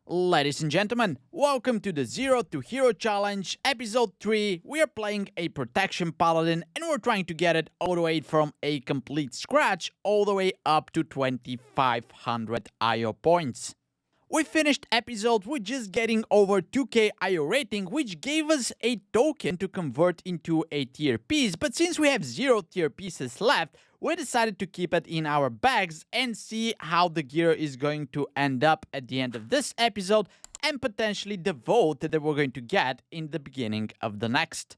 Ladies and gentlemen, welcome to the Zero to Hero Challenge, Episode 3. We are playing a Protection Paladin and we're trying to get it all the way from a complete scratch all the way up to 2500 IO points. We finished episode with just getting over 2k IO rating, which gave us a token to convert into a tier piece, but since we have 0 tier pieces left, we decided to keep it in our bags and see how the gear is going to end up at the end of this episode and potentially the vote that we're going to get in the beginning of the next.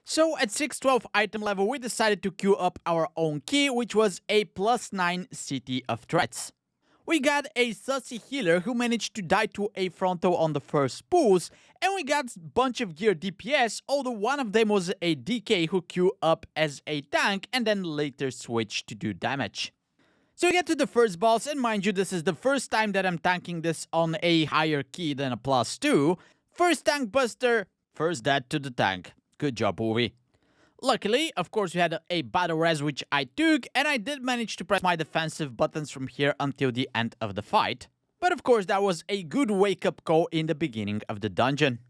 So at 612 item level, we decided to queue up our own key, which was a +9 City of Threats. We got a sussy healer who managed to die to a frontal on the first pulls, and we got a bunch of gear DPS, although one of them was a DK who queued up as a tank and then later switched to do damage. So we get to the first boss, and mind you, this is the first time that I'm tanking this on a higher key than a +2. First tank buster, first death to the tank. Good job, Uvi. Luckily, of course, we had a battle res which I took, and I did manage to press my defensive buttons from here until the end of the fight. But of course, that was a good wake-up call in the beginning of the dungeon.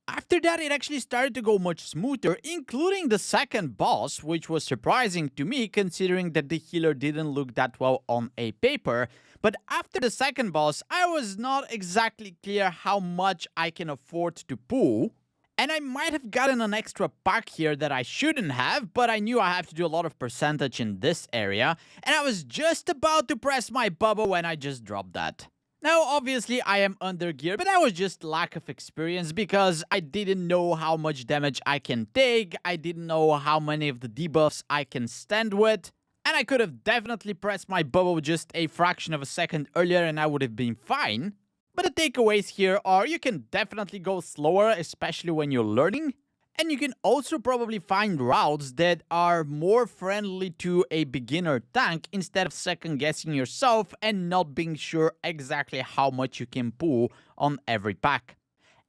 After that, it actually started to go much smoother, including the second boss, which was surprising to me considering that the healer didn't look that well on a paper. But after the second boss, I was not exactly clear how much I can afford to pull. And I might have gotten an extra pack here that I shouldn't have, but I knew I have to do a lot of percentage in this area, and I was just about to press my bubble when I just dropped that. Now, obviously, I am under gear, but that was just lack of experience because I didn't know how much damage I can take, I didn't know how many of the debuffs I can stand with, and I could have definitely pressed my bubble just a fraction of a second earlier and I would have been fine. But the takeaways here are you can definitely go slower, especially when you're learning. And you can also probably find routes that are more friendly to a beginner tank instead of second guessing yourself and not being sure exactly how much you can pull on every pack.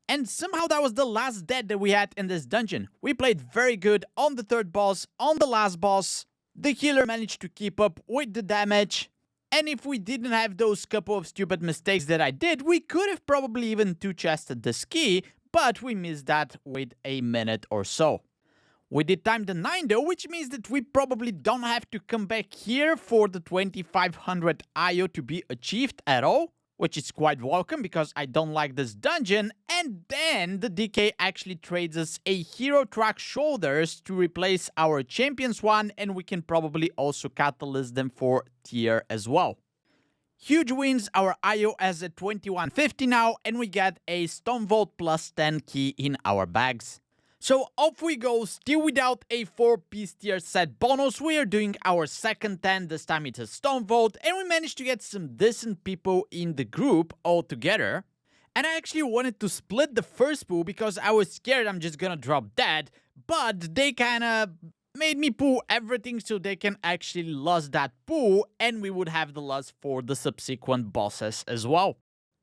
And somehow that was the last death that we had in this dungeon. We played very good on the third boss, on the last boss. The healer managed to keep up with the damage. And if we didn't have those couple of stupid mistakes that I did, we could have probably even two-chested this key, but we missed that with a minute or so. We did time the 9 though, which means that we probably don't have to come back here for the 2500 IO to be achieved at all, which is quite welcome because I don't like this dungeon. And then the DK actually trades us a hero track shoulders to replace our champions one, and we can probably also catalyst them for tier as well. Huge wins, our IO is at 2150 now, and we get a Stone Vault +10 key in our bags. So off we go, still without a 4-piece tier set bonus. We are doing our second 10, this time it's a Stone Vault, and we managed to get some decent people in the group all together. And I actually wanted to split the first pool because I was scared I'm just gonna drop dead, but they kinda made me pull everything so they can actually lose that pool, and we would have the loss for the subsequent bosses as well.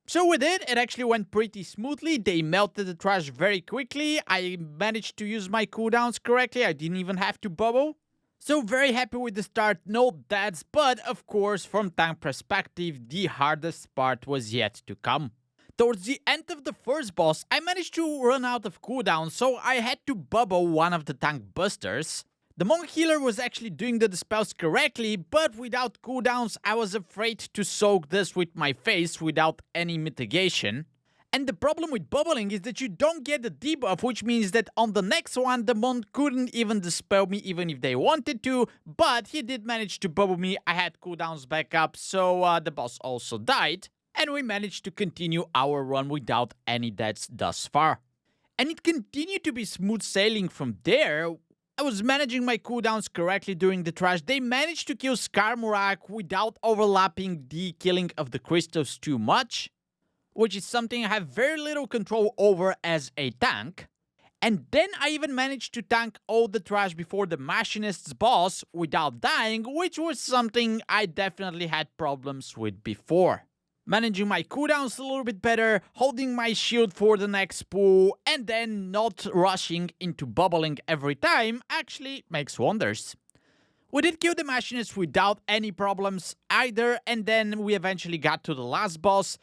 So with it actually went pretty smoothly. They melted the trash very quickly. I managed to use my cooldowns correctly. I didn't even have to bubble. So very happy with the start, no deaths, but of course from tank perspective, the hardest part was yet to come. Towards the end of the first boss, I managed to run out of cooldowns, so I had to bubble one of the tank busters. The monk healer was actually doing the dispels correctly, but without cooldowns, I was afraid to soak this with my face without any mitigation. And the problem with bubbling is that you don't get the debuff, which means that on the next one, the monk couldn't even dispel me even if they wanted to, but he did manage to bubble me. I had cooldowns back up, so the boss also died. And we managed to continue our run without any deaths thus far. And it continued to be smooth sailing from there. I was managing my cooldowns correctly during the trash. They managed to kill Skarmorak without overlapping the killing of the crystals too much, which is something I have very little control over as a tank. And then I even managed to tank all the trash before the Machinist's boss without dying, which was something I definitely had problems with before. Managing my cooldowns a little bit better, holding my shield for the next pool, and then not rushing into bubbling every time actually makes wonders. We did kill the Machinist without any problems either, and then we eventually got to the last boss.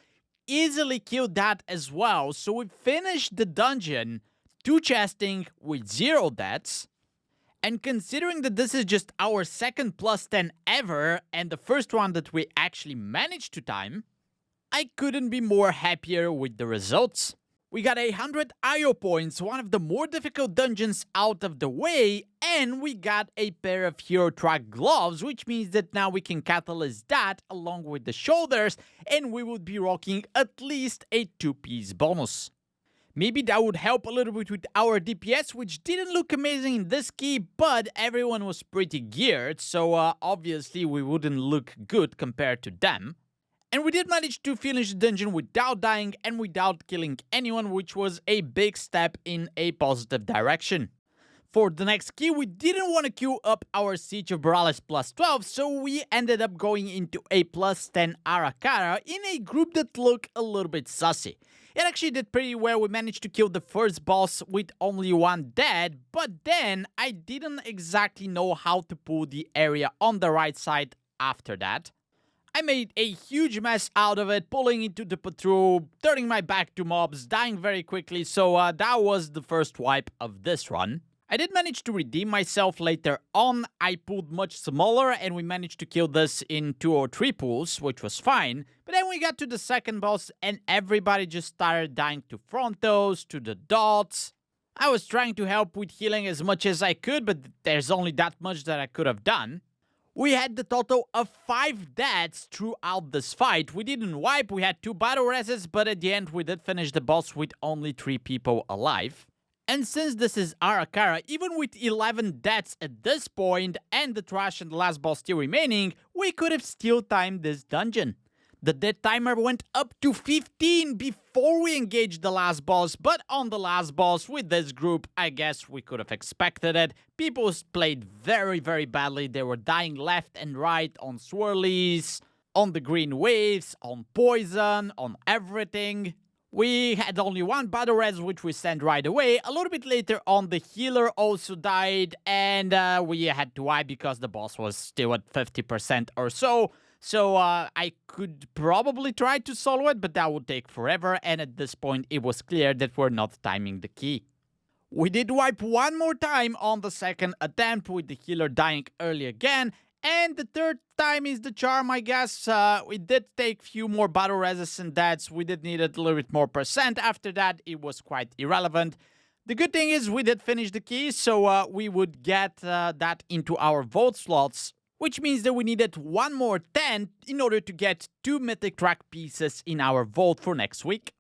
easily killed that as well, so we finished the dungeon 2-chesting with 0 deaths. And considering that this is just our second +10 ever, and the first one that we actually managed to time, I couldn't be more happier with the results. We got 100 IO points, one of the more difficult dungeons out of the way, and we got a pair of hero track gloves, which means that now we can catalyze that along with the shoulders, and we would be rocking at least a 2-piece bonus. Maybe that would help a little bit with our DPS, which didn't look amazing in this key, but everyone was pretty geared, so obviously we wouldn't look good compared to them. And we did manage to finish the dungeon without dying and without killing anyone, which was a big step in a positive direction. For the next key, we didn't want to queue up our Siege of Borales +12, so we ended up going into a +10 Arakara in a group that looked a little bit sussy. It actually did pretty well. We managed to kill the first boss with only 1 dead, but then I didn't exactly know how to pull the area on the right side after that. I made a huge mess out of it, pulling into the patrol, turning my back to mobs, dying very quickly, so that was the first wipe of this run. I did manage to redeem myself later on. I pulled much smaller and we managed to kill this in 2 or 3 pulls, which was fine. But then we got to the second boss and everybody just started dying to frontos, to the dots. I was trying to help with healing as much as I could, but there's only that much that I could have done. We had the total of 5 deaths throughout this fight. We didn't wipe, we had 2 battle reses, but at the end we did finish the boss with only 3 people alive. And since this is Arakara, even with 11 deaths at this point and the trash and the last boss still remaining, we could have still timed this dungeon. The death timer went up to 15 before we engaged the last boss, but on the last boss with this group, I guess we could have expected it. People played very badly. They were dying left and right on swirlies, on the green waves, on poison, on everything. We had only 1 battle res, which we sent right away. A little bit later on, the healer also died, and we had to wipe because the boss was still at 50% or so. So I could probably try to solo it, but that would take forever, and at this point it was clear that we're not timing the key. We did wipe 1 more time on the second attempt with the healer dying early again, and the third time is the charm, I guess. We did take few more battle resistant deaths. We did need a little bit more percent. After that, it was quite irrelevant. The good thing is we did finish the key, so we would get that into our vote slots, which means that we needed 1 more 10 in order to get 2 mythic track pieces in our vault for next week.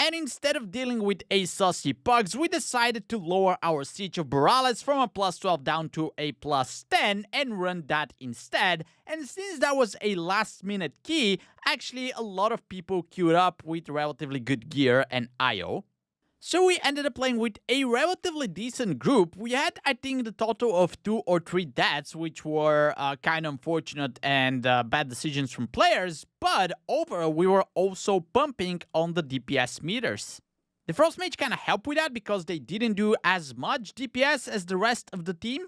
And instead of dealing with a sussy pugs, we decided to lower our Siege of Borales from a +12 down to a +10 and run that instead. And since that was a last minute key, actually a lot of people queued up with relatively good gear and IO. So we ended up playing with a relatively decent group. We had, I think, the total of 2 or 3 deaths, which were kind of unfortunate and bad decisions from players, but overall we were also pumping on the DPS meters. The Frost Mage kind of helped with that because they didn't do as much DPS as the rest of the team.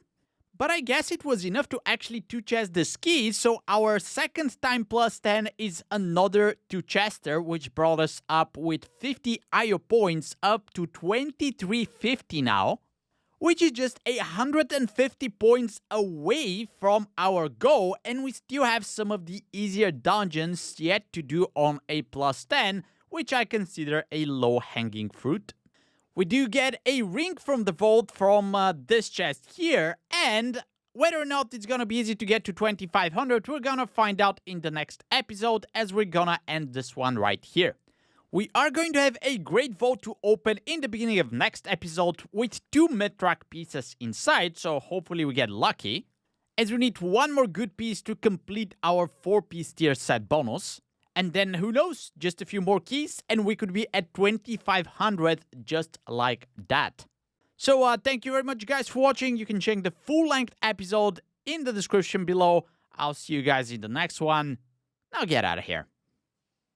But I guess it was enough to actually 2-chest the ski, so our second time +10 is another 2-chester, which brought us up with 50 IO points up to 2350 now, which is just 150 points away from our goal, and we still have some of the easier dungeons yet to do on a +10, which I consider a low-hanging fruit. We do get a ring from the vault from this chest here, and whether or not it's gonna be easy to get to 2500, we're gonna find out in the next episode, as we're gonna end this one right here. We are going to have a great vault to open in the beginning of next episode with 2 mid-track pieces inside, so hopefully we get lucky, as we need 1 more good piece to complete our 4-piece tier set bonus. And then, who knows, just a few more keys and we could be at 2500 just like that. So thank you very much guys for watching. You can check the full-length episode in the description below. I'll see you guys in the next one. Now get out of here.